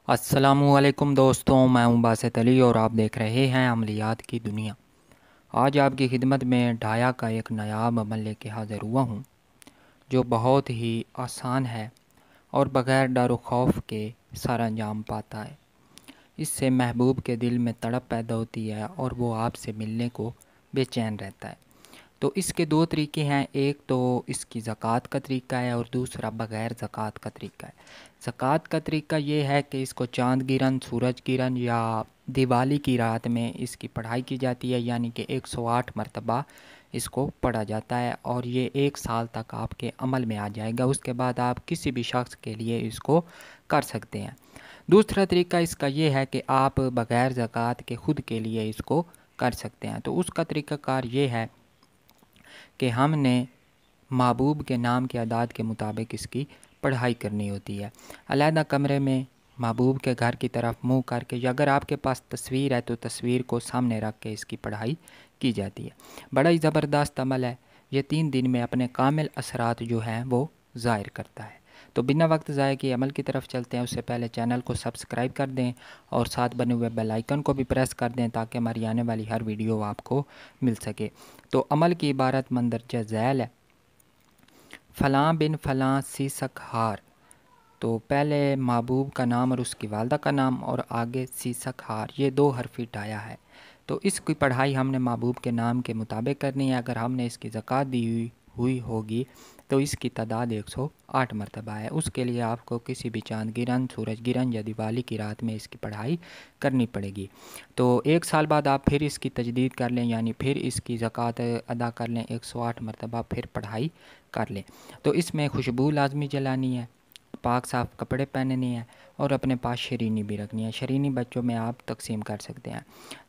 السلام علیکم دوستوں، میں ہوں باسط علی اور آپ دیکھ رہے ہیں عملیات کی دنیا۔ آج آپ کی خدمت میں ڈھایا کا ایک نایاب عمل لے کے حاضر ہوا ہوں جو بہت ہی آسان ہے اور بغیر ڈر و خوف کے سر انجام پاتا ہے۔ اس سے محبوب کے دل میں تڑپ پیدا ہوتی ہے اور وہ آپ سے ملنے کو بے چین رہتا ہے۔ تو اس کے دو طریقے ہیں، ایک تو اس کی زکوٰۃ کا طریقہ ہے اور دوسرا بغیر زکوٰۃ کا طریقہ ہے۔ زکوٰۃ کا طریقہ یہ ہے کہ اس کو چاند گرہن، سورج گرہن یا دیوالی کی رات میں اس کی پڑھائی کی جاتی ہے، یعنی کہ 108 مرتبہ اس کو پڑھا جاتا ہے اور یہ 1 سال تک آپ کے عمل میں آ جائے گا۔ اس کے بعد آپ کسی بھی شخص کے لیے اس کو کر سکتے ہیں۔ دوسرا طریقہ اس کا یہ ہے کہ آپ بغیر زکوٰۃ کے خود کے لیے اس کو کر سکتے ہیں۔ تو اس کا طریقہ کار یہ ہے کہ ہم نے محبوب کے نام کے اعداد کے مطابق اس کی پڑھائی کرنی ہوتی ہے۔ علیحدہ کمرے میں محبوب کے گھر کی طرف منہ کر کے، یا اگر آپ کے پاس تصویر ہے تو تصویر کو سامنے رکھ کے اس کی پڑھائی کی جاتی ہے۔ بڑا ہی زبردست عمل ہے، یہ 3 دن میں اپنے کامل اثرات جو ہیں وہ ظاہر کرتا ہے۔ تو بنا وقت ضائع کیے عمل کی طرف چلتے ہیں۔ اس سے پہلے چینل کو سبسکرائب کر دیں اور ساتھ بنے ہوئے بیل آئیکن کو بھی پریس کر دیں تاکہ ہماری آنے والی ہر ویڈیو آپ کو مل سکے۔ تو عمل کی عبارت مندرجہ ذیل ہے: فلاں بن فلاں سیسک ہار۔ تو پہلے محبوب کا نام اور اس کی والدہ کا نام اور آگے سیسک ہار، یہ 2 حرفی ڈھایا ہے۔ تو اس کی پڑھائی ہم نے محبوب کے نام کے مطابق کرنی ہے۔ اگر ہم نے اس کی زکوٰۃ دی ہوئی ہوگی تو اس کی تعداد 108 مرتبہ ہے۔ اس کے لیے آپ کو کسی بھی چاند گرہن، سورج گرہن یا دیوالی کی رات میں اس کی پڑھائی کرنی پڑے گی۔ تو 1 سال بعد آپ پھر اس کی تجدید کر لیں، یعنی پھر اس کی زکوٰۃ ادا کر لیں، 108 مرتبہ پھر پڑھائی کر لیں۔ تو اس میں خوشبو لازمی جلانی ہے، پاک صاف کپڑے پہننے ہیں اور اپنے پاس شرینی بھی رکھنی ہے۔ شرینی بچوں میں آپ تقسیم کر سکتے ہیں۔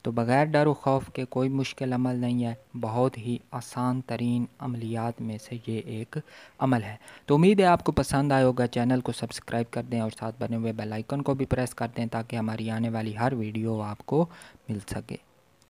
تو بغیر ڈر و خوف کے کوئی مشکل عمل نہیں ہے، بہت ہی آسان ترین عملیات میں سے یہ ایک عمل ہے۔ تو امید ہے آپ کو پسند آئے ہوگا۔ چینل کو سبسکرائب کر دیں اور ساتھ بنے ہوئے بیل آئیکن کو بھی پریس کر دیں تاکہ ہماری آنے والی ہر ویڈیو آپ کو مل سکے۔